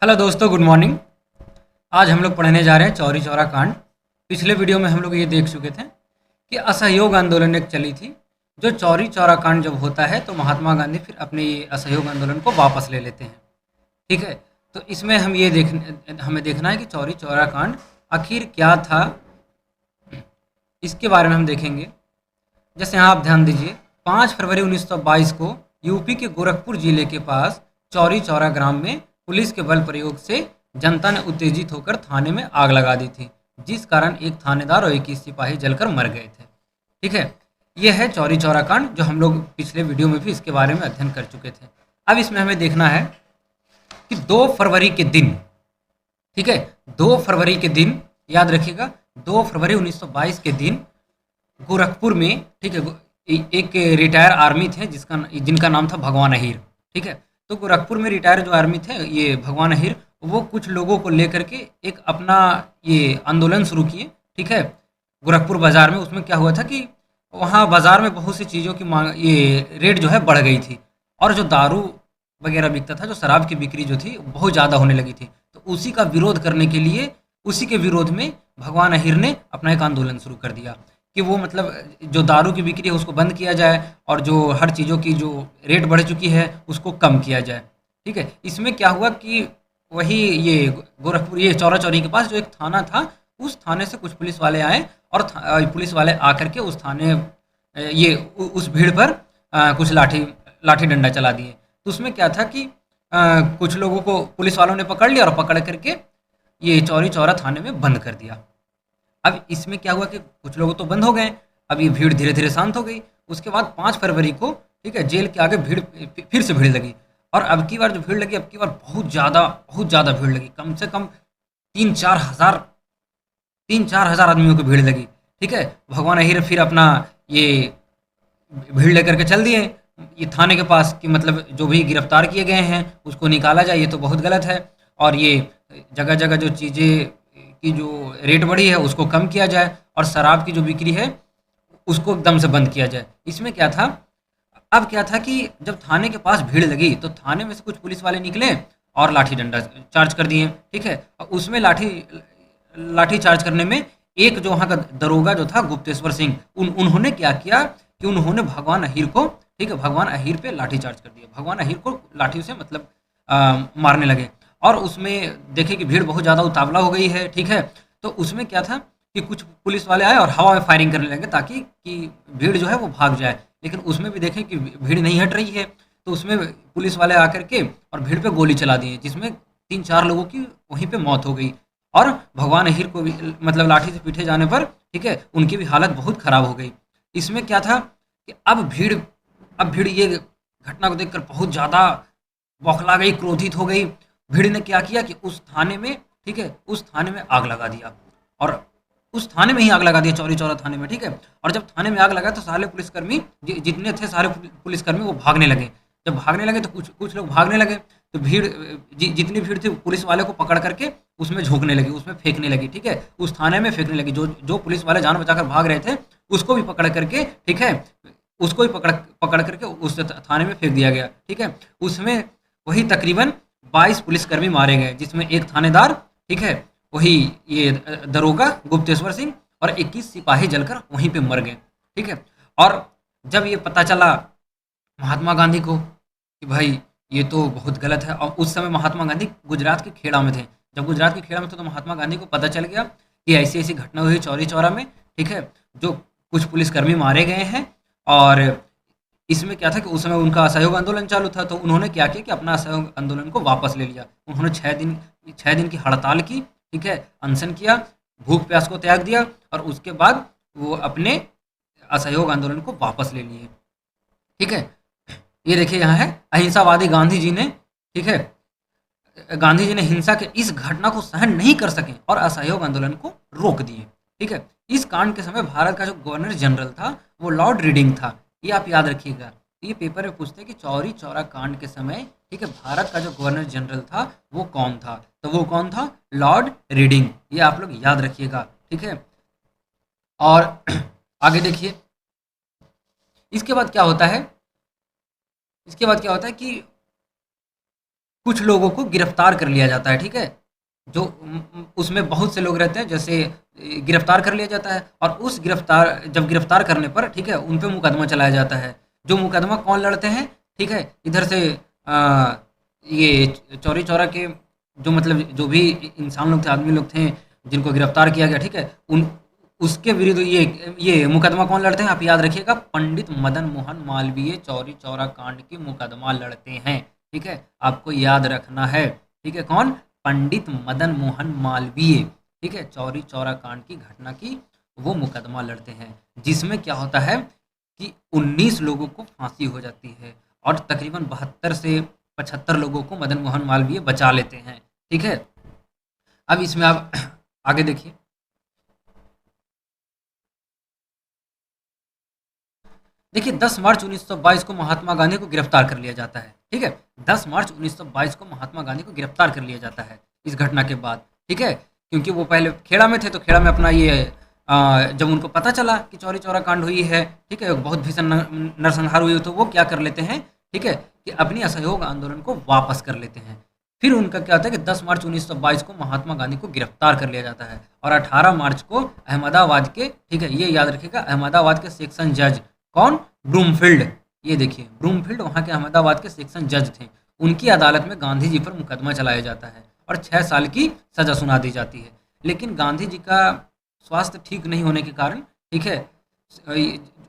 Hello दोस्तों, good morning. आज हम लोग पढ़ने जा रहे हैं चौरी चौरा कांड। पिछले वीडियो में हम लोग ये देख चुके थे कि असहयोग आंदोलन एक चली थी। जो चौरी चौरा कांड जब होता है तो महात्मा गांधी फिर अपने ये असहयोग आंदोलन को वापस ले लेते हैं। ठीक है। तो इसमें हमें देखना है कि चौरी चौरा कांड आखिर क्या था, इसके बारे में हम देखेंगे। जैसे यहाँ आप ध्यान दीजिए, 5 फरवरी 1922 को यूपी के गोरखपुर जिले के पास चौरी चौरा ग्राम में पुलिस के बल प्रयोग से जनता ने उत्तेजित होकर थाने में आग लगा दी थी, जिस कारण एक थानेदार और 21 सिपाही जलकर मर गए थे। ठीक है। यह है चौरी चौरा कांड, जो हम लोग पिछले वीडियो में भी इसके बारे में अध्ययन कर चुके थे। अब इसमें हमें देखना है कि 2 फरवरी के दिन, ठीक है, 2 फरवरी के दिन याद रखिएगा, 2 फरवरी 1922 के दिन गोरखपुर में, ठीक है, एक रिटायर आर्मी थे जिनका नाम था भगवान अहीर। ठीक है। तो गोरखपुर में रिटायर जो आर्मी थे, ये भगवान अहीर, वो कुछ लोगों को लेकर के एक अपना ये आंदोलन शुरू किए। ठीक है। गोरखपुर बाजार में उसमें क्या हुआ था कि वहाँ बाजार में बहुत सी चीज़ों की मांग, ये रेट जो है बढ़ गई थी, और जो दारू वगैरह बिकता था, जो शराब की बिक्री जो थी बहुत ज़्यादा होने लगी थी। तो उसी का विरोध करने के लिए, उसी के विरोध में भगवान अहीर ने अपना एक आंदोलन शुरू कर दिया कि वो मतलब जो दारू की बिक्री है उसको बंद किया जाए, और जो हर चीज़ों की जो रेट बढ़ चुकी है उसको कम किया जाए। ठीक है। इसमें क्या हुआ कि वही ये गोरखपुर, ये चौरा चौरी के पास जो एक थाना था, उस थाने से कुछ पुलिस वाले आए, और पुलिस वाले आकर के उस थाने उस भीड़ पर कुछ लाठी लाठी डंडा चला दिए। तो उसमें क्या था कि कुछ लोगों को पुलिस वालों ने पकड़ लिया और पकड़ करके ये चौरी चौरा थाने में बंद कर दिया। अब इसमें क्या हुआ कि कुछ लोग तो बंद हो गए, अब ये भीड़ धीरे धीरे शांत हो गई। उसके बाद 5 फरवरी को, ठीक है, जेल के आगे भीड़ फिर से भीड़ लगी, और अब की बार जो भीड़ लगी, अब की बार बहुत ज़्यादा भीड़ लगी। कम से कम 3-4 हज़ार आदमियों की भीड़ लगी। ठीक है। भगवान अहीर फिर अपना ये भीड़ लेकर के चल दिए ये थाने के पास कि मतलब जो भी गिरफ्तार किए गए हैं उसको निकाला जाए, ये तो बहुत गलत है, और ये जगह जगह जो चीज़ें की जो रेट बढ़ी है उसको कम किया जाए, और शराब की जो बिक्री है उसको एकदम से बंद किया जाए। इसमें क्या था, अब क्या था कि जब थाने के पास भीड़ लगी तो थाने में से कुछ पुलिस वाले निकले और लाठी डंडा चार्ज कर दिए। ठीक है। और उसमें लाठी लाठी चार्ज करने में एक जो वहाँ का दरोगा जो था गुप्तेश्वर सिंह, उन्होंने क्या किया कि उन्होंने भगवान अहीर को, ठीक है, भगवान अहीर पे लाठी चार्ज कर दिया। भगवान अहीर को लाठी से मतलब मारने लगे, और उसमें देखे कि भीड़ बहुत ज़्यादा उतावला हो गई है। ठीक है। तो उसमें क्या था कि कुछ पुलिस वाले आए और हवा में फायरिंग करने लगे ताकि कि भीड़ जो है वो भाग जाए, लेकिन उसमें भी देखें कि भीड़ नहीं हट रही है। तो उसमें पुलिस वाले आकर के और भीड़ पे गोली चला दिए, जिसमें 3-4 लोगों की वहीं पे मौत हो गई, और भगवान अहीर को भी मतलब लाठी से पीटे जाने पर, ठीक है, उनकी भी हालत बहुत ख़राब हो गई। इसमें क्या था कि अब भीड़ ये घटना को देखकर बहुत ज़्यादा बौखला गई, क्रोधित हो गई। भीड़ ने क्या किया कि उस थाने में, ठीक है, उस थाने में आग लगा दिया, और उस थाने में ही आग लगा दिया, चौरी चौरा थाने में। ठीक है। और जब थाने में आग लगा तो सारे पुलिसकर्मी जितने थे, सारे पुलिसकर्मी वो भागने लगे। जब भागने लगे तो कुछ कुछ लोग भागने लगे, तो भीड़ जितनी भीड़ थी पुलिस वाले को पकड़ करके उसमें झोंकने लगी, उसमें फेंकने लगी। ठीक है। उस थाने में फेंकने लगी, जो जो पुलिस वाले जान बचाकर भाग रहे थे उसको भी पकड़ करके, ठीक है, उसको भी पकड़ पकड़ करके उस थाने में फेंक दिया गया। ठीक है। उसमें वही तकरीबन 22 पुलिसकर्मी मारे गए, जिसमें एक थानेदार, ठीक है, वही ये दरोगा गुप्तेश्वर सिंह, और 21 सिपाही जलकर वहीं पे मर गए। ठीक है। और जब ये पता चला महात्मा गांधी को कि भाई ये तो बहुत गलत है, और उस समय महात्मा गांधी गुजरात के खेड़ा में थे। जब गुजरात के खेड़ा में थे तो महात्मा गांधी को पता चल गया कि ऐसी ऐसी घटना हुई चौरी चौरा में। ठीक है। जो कुछ पुलिसकर्मी मारे गए हैं, और इसमें क्या था कि उस समय उनका असहयोग आंदोलन चालू था, तो उन्होंने क्या किया कि अपना असहयोग आंदोलन को वापस ले लिया। उन्होंने 6 दिन की हड़ताल की, ठीक है, अनशन किया, भूख प्यास को त्याग दिया, और उसके बाद वो अपने असहयोग आंदोलन को वापस ले लिए। ठीक है। ये देखिए यहाँ है, अहिंसावादी गांधी जी ने, ठीक है, गांधी जी ने हिंसा के इस घटना को सहन नहीं कर सके और असहयोग आंदोलन को रोक दिए। ठीक है। इस कांड के समय भारत का जो गवर्नर जनरल था वो लॉर्ड रीडिंग था, ये आप याद रखिएगा। ये पेपर में पूछते हैं कि चौरी चौरा कांड के समय, ठीक है, भारत का जो गवर्नर जनरल था वो कौन था, तो वो कौन था, लॉर्ड रीडिंग। ये आप लोग याद रखिएगा। ठीक है। और आगे देखिए, इसके बाद क्या होता है, इसके बाद क्या होता है कि कुछ लोगों को गिरफ्तार कर लिया जाता है, ठीक है? जो उसमें बहुत से लोग रहते हैं, जैसे गिरफ्तार कर लिया जाता है और उस गिरफ्तार करने पर, ठीक है, उन पे मुकदमा चलाया जाता है। जो मुकदमा कौन लड़ते हैं, ठीक है? इधर से ये चौरी चौरा के जो मतलब जो भी इंसान लोग थे, आदमी लोग थे, जिनको गिरफ्तार किया गया, ठीक है? उन उसके विरुद्ध ये मुकदमा कौन लड़ते हैं, आप याद रखिएगा, पंडित मदन मोहन मालवीय चौरी चौरा कांड की मुकदमा लड़ते हैं, ठीक है? आपको याद रखना है, ठीक है? कौन? पंडित मदन मोहन मालवीय, ठीक है? चौरी चौरा कांड की घटना की वो मुकदमा लड़ते हैं, जिसमें क्या होता है कि 19 लोगों को फांसी हो जाती है और तकरीबन 72 से 75 लोगों को मदन मोहन मालवीय बचा लेते हैं, ठीक है? अब इसमें आप आगे देखिए। देखिए, 10 मार्च 1922 को महात्मा गांधी को गिरफ्तार कर लिया जाता है, ठीक है? 10 मार्च 1922 को महात्मा गांधी को गिरफ्तार कर लिया जाता है इस घटना के बाद, ठीक है? क्योंकि वो पहले खेड़ा में थे, तो खेड़ा में अपना ये जब उनको पता चला कि चौरी चौरा कांड हुई है, ठीक है, बहुत भीषण नरसंहार हुई, तो वो क्या कर लेते हैं, ठीक है, कि अपनी असहयोग आंदोलन को वापस कर लेते हैं। फिर उनका क्या होता है कि 10 मार्च 1922 को महात्मा गांधी को गिरफ्तार कर लिया जाता है और 18 मार्च को अहमदाबाद के, ठीक है, ये याद रखिएगा, अहमदाबाद के सेक्शन जज, कौन? ब्रूमफील्ड। ये देखिए, ब्रूमफील्ड वहाँ के अहमदाबाद के सेक्शन जज थे। उनकी अदालत में गांधी जी पर मुकदमा चलाया जाता है और 6 साल की सज़ा सुना दी जाती है। लेकिन गांधी जी का स्वास्थ्य ठीक नहीं होने के कारण, ठीक है,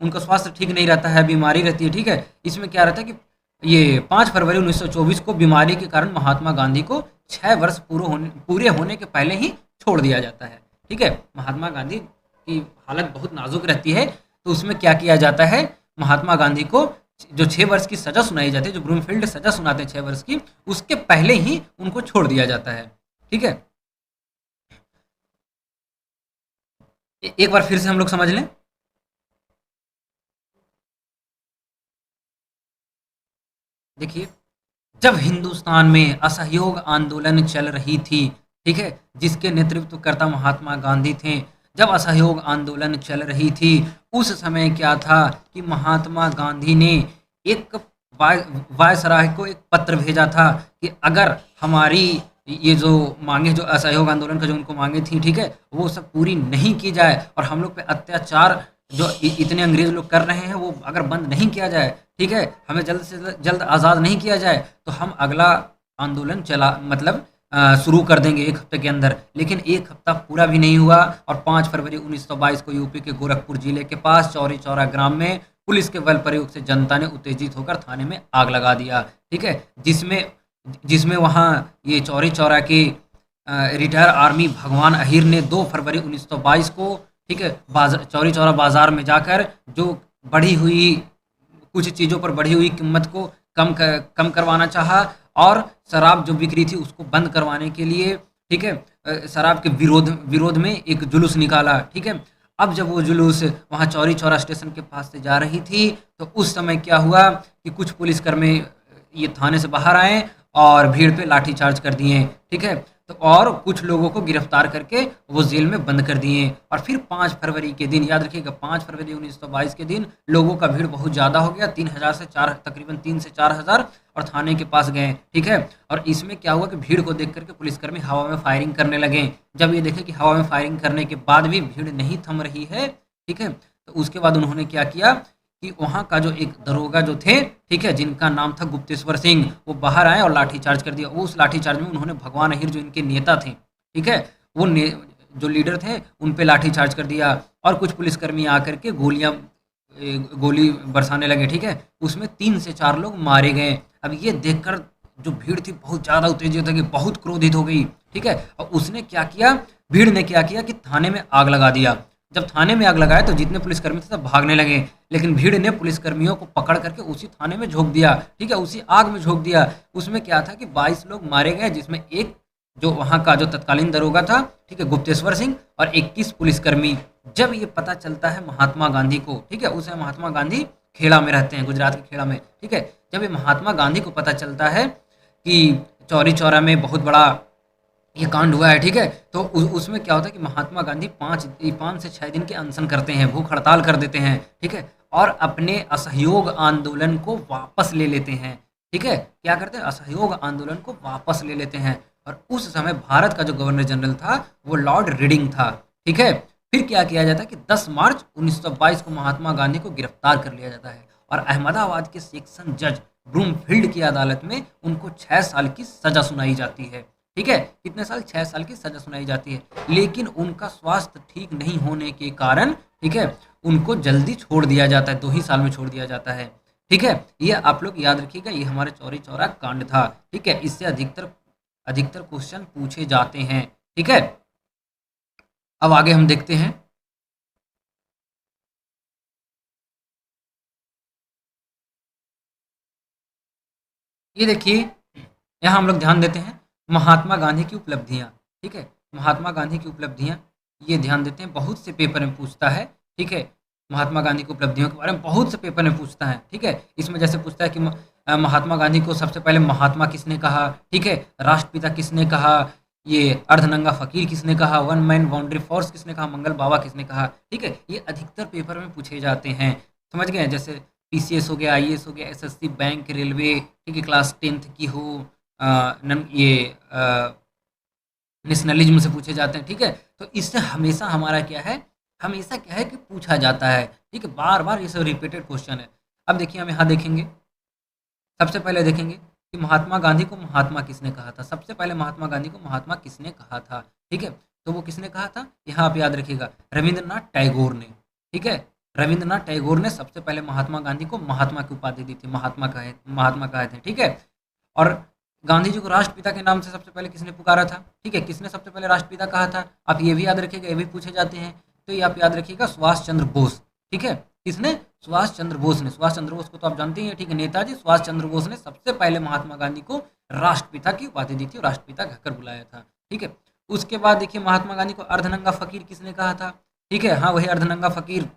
उनका स्वास्थ्य ठीक नहीं रहता है, बीमारी रहती है, ठीक है? इसमें क्या रहता है कि ये 5 फरवरी 1924 को बीमारी के कारण महात्मा गांधी को 6 वर्ष पूरे होने के पहले ही छोड़ दिया जाता है, ठीक है? महात्मा गांधी की हालत बहुत नाजुक रहती है, तो उसमें क्या किया जाता है, महात्मा गांधी को जो 6 वर्ष की सज़ा सुनाई जाती है, जो ब्रूमफील्ड सज़ा सुनाते हैं 6 वर्ष की, उसके पहले ही उनको छोड़ दिया जाता है, ठीक है? एक बार फिर से हम लोग समझ लें। देखिए, जब हिंदुस्तान में असहयोग आंदोलन चल रही थी, ठीक है, जिसके नेतृत्व करता महात्मा गांधी थे, जब असहयोग आंदोलन चल रही थी, उस समय क्या था कि महात्मा गांधी ने एक वायसराय को एक पत्र भेजा था कि अगर हमारी ये जो मांगे, जो असहयोग आंदोलन का जो उनको मांगे थी, ठीक है, वो सब पूरी नहीं की जाए और हम लोग पे अत्याचार जो इतने अंग्रेज लोग कर रहे हैं, वो अगर बंद नहीं किया जाए, ठीक है, हमें जल्द से जल्द आज़ाद नहीं किया जाए, तो हम अगला आंदोलन चला मतलब शुरू कर देंगे 1 हफ्ते के अंदर। लेकिन 1 हफ्ता पूरा भी नहीं हुआ और 5 फरवरी 1922 को यूपी के गोरखपुर जिले के पास चौरी चौरा ग्राम में पुलिस के बल प्रयोग से जनता ने उत्तेजित होकर थाने में आग लगा दिया, ठीक है? जिसमें जिसमें वहाँ ये चौरी चौरा के रिटायर आर्मी भगवान अहिर ने 2 फरवरी 1922 को, ठीक है, चौरी चौरा बाजार में जाकर जो बढ़ी हुई कुछ चीज़ों पर बढ़ी हुई कीमत को कम करवाना चाहा और शराब जो बिक्री थी उसको बंद करवाने के लिए, ठीक है, शराब के विरोध में एक जुलूस निकाला, ठीक है? अब जब वो जुलूस वहाँ चौरी चौरा स्टेशन के पास से जा रही थी, तो उस समय क्या हुआ कि कुछ पुलिसकर्मी ये थाने से बाहर आए और भीड़ पे लाठीचार्ज कर दिए, ठीक है? तो और कुछ लोगों को गिरफ्तार करके वो जेल में बंद कर दिए और फिर 5 फरवरी के दिन, याद रखिएगा, 5 फरवरी 1922 के दिन लोगों का भीड़ बहुत ज़्यादा हो गया, 3000 से 4, तकरीबन 3 से 4000, और थाने के पास गए, ठीक है? और इसमें क्या हुआ कि भीड़ को देख करके पुलिसकर्मी हवा में फायरिंग करने लगे। जब ये देखे कि हवा में फायरिंग करने के बाद भी भीड़ नहीं थम रही है, ठीक है, तो उसके बाद उन्होंने क्या किया कि वहाँ का जो एक दरोगा जो थे, ठीक है, जिनका नाम था गुप्तेश्वर सिंह, वो बाहर आए और लाठीचार्ज कर दिया। वो उस लाठीचार्ज में उन्होंने भगवान अहिर जो इनके नेता थे, ठीक है, वो जो लीडर थे उन पे लाठीचार्ज कर दिया और कुछ पुलिसकर्मी आकर के गोली बरसाने लगे, ठीक है? उसमें 3 से 4 लोग मारे गए। अब ये देखकर जो भीड़ थी बहुत ज़्यादा उत्तेजित हो गई, बहुत क्रोधित हो गई, ठीक है? और उसने क्या किया, भीड़ ने क्या किया कि थाने में आग लगा दिया। जब थाने में आग लगाए तो जितने पुलिसकर्मी थे सब भागने लगे, लेकिन भीड़ ने पुलिसकर्मियों को पकड़ करके उसी थाने में झोंक दिया, ठीक है, उसी आग में झोंक दिया। उसमें क्या था कि 22 लोग मारे गए, जिसमें एक जो वहाँ का जो तत्कालीन दरोगा था, ठीक है, गुप्तेश्वर सिंह, और 21 पुलिसकर्मी। जब ये पता चलता है महात्मा गांधी को, ठीक है, उस समय महात्मा गांधी खेड़ा में रहते हैं, गुजरात के खेड़ा में, ठीक है, जब ये महात्मा गांधी को पता चलता है कि चौरी चौरा में बहुत बड़ा ये कांड हुआ है, ठीक है, तो उसमें क्या होता है कि महात्मा गांधी 5 से 6 दिन के अनशन करते हैं, भूख हड़ताल कर देते हैं, ठीक है, और अपने असहयोग आंदोलन को वापस ले लेते हैं। ठीक है, क्या करते हैं, असहयोग आंदोलन को वापस ले लेते हैं। और उस समय भारत का जो गवर्नर जनरल था वो लॉर्ड रीडिंग था। ठीक है, फिर क्या किया जाता है कि 10 मार्च 1922 को महात्मा गांधी को गिरफ्तार कर लिया जाता है और अहमदाबाद के सेक्शन जज ब्रूमफील्ड की अदालत में उनको 6 साल की सजा सुनाई जाती है। ठीक है, कितने साल, 6 साल की सजा सुनाई जाती है। लेकिन उनका स्वास्थ्य ठीक नहीं होने के कारण, ठीक है, उनको जल्दी छोड़ दिया जाता है, 2 ही साल में छोड़ दिया जाता है। ठीक है, ये आप लोग याद रखिएगा, ये हमारे चौरी चौरा कांड था। ठीक है, इससे अधिकतर अधिकतर क्वेश्चन पूछे जाते हैं। ठीक है, अब आगे हम देखते हैं। ये देखिए, यहाँ हम लोग ध्यान देते हैं महात्मा गांधी की उपलब्धियाँ। ठीक है, महात्मा गांधी की उपलब्धियाँ, ये ध्यान देते हैं, बहुत से पेपर में पूछता है। ठीक है, महात्मा गांधी की उपलब्धियों के बारे में बहुत से पेपर में पूछता है। ठीक है, इसमें जैसे पूछता है कि महात्मा गांधी को सबसे पहले महात्मा किसने कहा। ठीक है, राष्ट्रपिता किसने कहा, ये अर्धनंगा फकीर किसने कहा, वन मैन बाउंड्री फोर्स किसने कहा, मंगल बाबा किसने कहा। ठीक है, ये अधिकतर पेपर में पूछे जाते हैं। समझ गए, जैसे पीसीएस हो गया, आईएएस हो गया, एसएससी, बैंक, रेलवे, ठीक है, क्लास 10th की हो, ये नेशनलिज्म से पूछे जाते हैं। ठीक है, तो इससे हमेशा हमारा क्या है, हमेशा क्या है कि पूछा जाता है। ठीक है, बार बार ये सब रिपीटेड क्वेश्चन है। अब देखिए, हम यहाँ देखेंगे, सबसे पहले देखेंगे कि महात्मा गांधी को महात्मा किसने कहा था। सबसे पहले महात्मा गांधी को महात्मा किसने कहा था। ठीक है, तो वो किसने कहा था, यहाँ आप याद रखिएगा, रविंद्रनाथ टैगोर ने। ठीक है, रविंद्रनाथ टैगोर ने सबसे पहले महात्मा गांधी को महात्मा की उपाधि दी थी, महात्मा कहे थे। ठीक है, और गांधी जी को राष्ट्रपिता के नाम से सबसे पहले किसने पुकारा था। ठीक है, किसने सबसे पहले राष्ट्रपिता कहा था, आप ये भी याद रखिएगा, ये भी पूछे जाते हैं। तो ये आप याद रखिएगा, सुभाष चंद्र बोस। ठीक है, किसने, सुभाष चंद्र बोस ने। सुभाष चंद्र बोस को तो आप जानते ही हैं। ठीक है, नेताजी सुभाष चंद्र बोस ने सबसे पहले महात्मा गांधी को राष्ट्रपिता की उपाधि दी थी और राष्ट्रपिता कहकर बुलाया था। ठीक है, उसके बाद देखिए, महात्मा गांधी को अर्धनंगा फकीर किसने कहा था। ठीक है, हाँ, वही अर्धनंगा फकीर,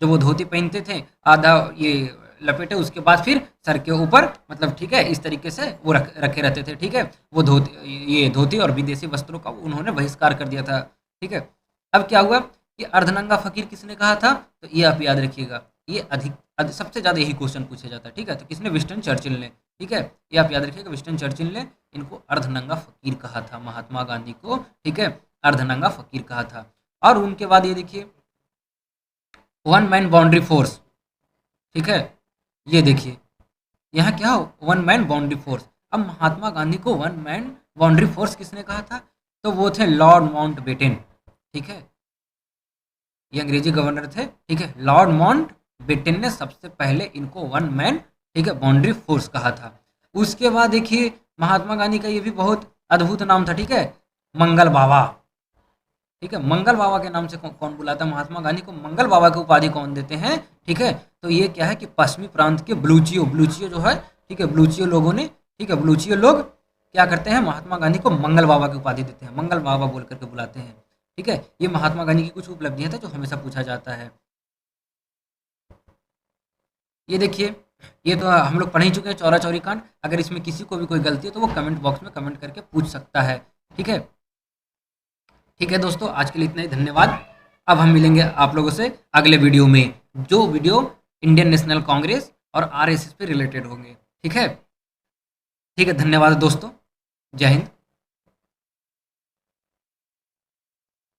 जो वो धोती पहनते थे, आधा ये लपेटे, उसके बाद फिर सर के ऊपर, मतलब ठीक है, इस तरीके से वो रखे रहते थे। ठीक है, वो ये धोती और विदेशी वस्त्रों का उन्होंने बहिष्कार कर दिया था। ठीक है, अब क्या हुआ कि अर्धनंगा फकीर किसने कहा था, तो ये आप याद रखिएगा, ये सबसे ज़्यादा यही क्वेश्चन पूछा जाता है। ठीक है, तो किसने, विंस्टन चर्चिल ने। ठीक है, ये आप याद रखिएगा, विंस्टन चर्चिल ने इनको अर्धनंगा फकीर कहा था, महात्मा गांधी को। ठीक है, अर्धनंगा फकीर कहा था। और उनके बाद ये देखिए, वन मैन बाउंड्री फोर्स। ठीक है, ये देखिए, यहाँ क्या हो, वन मैन बाउंड्री फोर्स। अब महात्मा गांधी को वन मैन बाउंड्री फोर्स किसने कहा था, तो वो थे लॉर्ड माउंटबेटन। ठीक है, ये अंग्रेजी गवर्नर थे। ठीक है, लॉर्ड माउंटबेटन ने सबसे पहले इनको वन मैन, ठीक है, बाउंड्री फोर्स कहा था। उसके बाद देखिए, महात्मा गांधी का ये भी बहुत अद्भुत नाम था। ठीक है, मंगल बाबा। ठीक है, मंगल बाबा के नाम से कौन बुलाता है महात्मा गांधी को, मंगल बाबा की उपाधि कौन देते हैं। ठीक है, तो ये क्या है कि पश्चिमी प्रांत के बलूचियों जो है, ठीक है, बलूचियों लोगों ने, ठीक है, बलूचियों लोग क्या करते हैं, महात्मा गांधी को मंगल बाबा की उपाधि देते हैं, मंगल बाबा बोल करके बुलाते हैं। ठीक है, ये महात्मा गांधी की कुछ उपलब्धियां थे जो हमेशा पूछा जाता है। ये देखिए, ये तो हम लोग पढ़ ही चुके हैं, चौरा चौरी कांड। अगर इसमें किसी को भी कोई गलती है तो वो कमेंट बॉक्स में कमेंट करके पूछ सकता है। ठीक है, ठीक है दोस्तों, आज के लिए इतना ही, धन्यवाद। अब हम मिलेंगे आप लोगों से अगले वीडियो में, जो वीडियो इंडियन नेशनल कांग्रेस और आरएसएस पे रिलेटेड होंगे। ठीक है, ठीक है, धन्यवाद दोस्तों, जय हिंद।